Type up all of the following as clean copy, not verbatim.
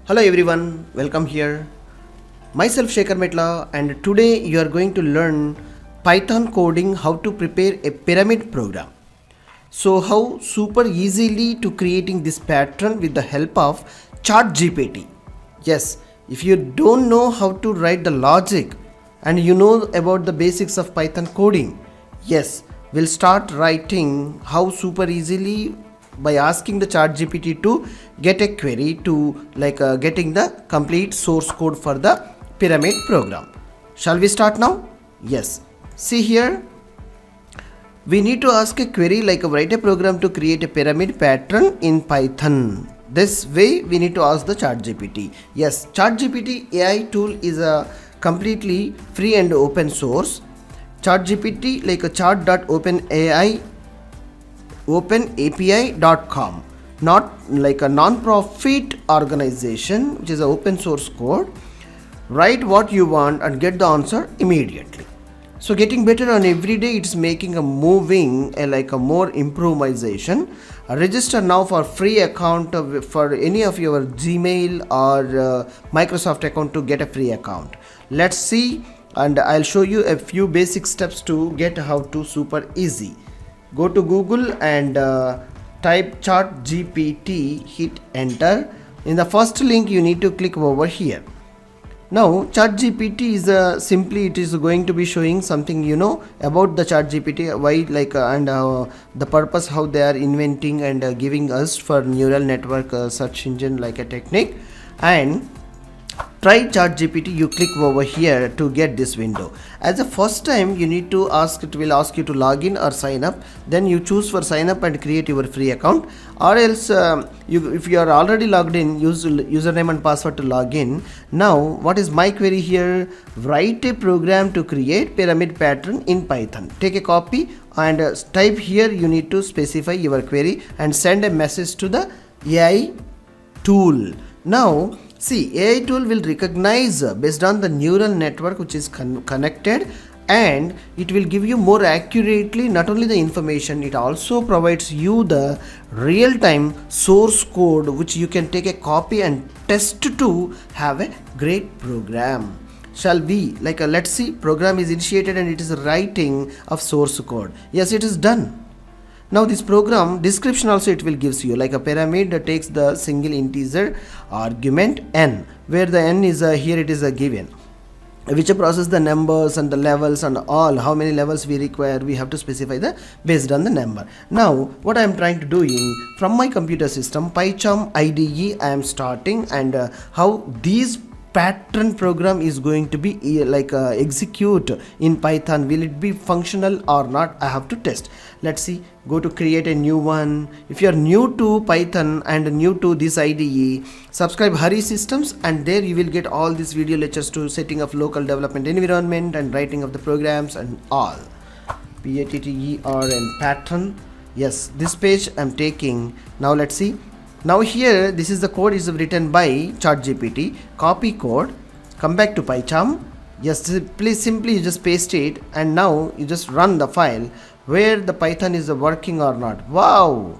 Hello everyone, welcome here. Myself Shekhar Metla, and today you are going to learn Python coding, how to prepare a pyramid program. So how super easily to creating this pattern with the help of ChatGPT. Yes, if you don't know how to write the logic and you know about the basics of Python coding, yes, we'll start writing how super easily by asking the ChatGPT to get a query to getting the complete source code for the pyramid program. Shall we start now? Yes. See here, we need to ask a query write a program to create a pyramid pattern in Python. This way we need to ask the ChatGPT. Yes, ChatGPT AI tool is a completely free and open source. ChatGPT like a chat.openai openapi.com, not like a non-profit organization, which is an open source code. Write what you want and get the answer immediately. So getting better on every day, it's making a moving like a more improvisation. Register now for free account for any of your Gmail or Microsoft account to get a free account. Let's see, and I'll show you a few basic steps to get how to super easy. Go to Google and type ChatGPT, hit enter. In the first link you need to click over here. Now ChatGPT is simply it is going to be showing something about the ChatGPT, why and the purpose, how they are inventing and giving us for neural network search engine like a technique. And try ChatGPT, you click over here to get this window. As the first time you need to ask, it will ask you to log in or sign up. Then you choose for sign up and create your free account, or else if you are already logged in, use username and password to log in. Now what is my query here? Write a program to create pyramid pattern in Python. Take a copy and type here. You need to specify your query and send a message to the AI tool. Now see, AI tool will recognize based on the neural network which is connected, and it will give you more accurately not only the information, it also provides you the real-time source code which you can take a copy and test to have a great program. Shall we let's see, program is initiated and it is writing of source code. Yes, it is done. Now this program description also it will gives you like a pyramid that takes the single integer argument n, where the n is here it is a given, which process the numbers and the levels and all, how many levels we require, we have to specify the based on the number. Now what I am trying to do from my computer system PyCharm IDE I am starting, and how these pattern program is going to be execute in Python, will it be functional or not, I have to test. Let's see, go to create a new one. If you are new to Python and new to this IDE, subscribe harisystems, and there you will get all these video lectures to setting of local development environment and writing of the programs and all. PATTER and pattern. Yes, this page I'm taking. Now let's see. Now here this is the code is written by ChatGPT. Copy code, come back to PyCharm. Yes, please simply you just paste it, and now you just run the file where the Python is working or not. Wow,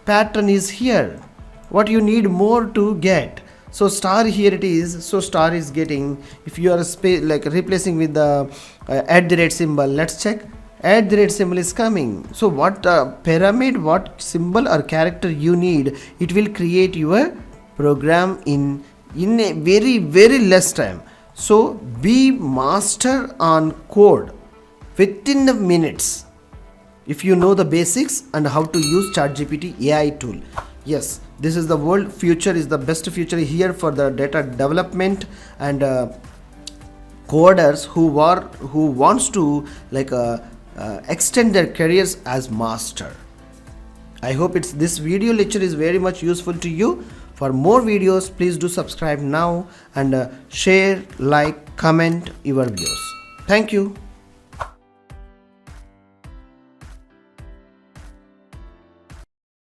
pattern is here. What you need more to get? So star here it is. So star is getting, if you are replacing with the @ symbol, let's check. @ symbol is coming. So what pyramid, what symbol or character you need, it will create your program in a very less time. So be master on code within the minutes if you know the basics and how to use ChatGPT AI tool. Yes, this is the world future, is the best future here for the data development and coders who wants to extend their careers as master. I hope this video lecture is very much useful to you. For more videos, please do subscribe now and share, like, comment your views. Thank you.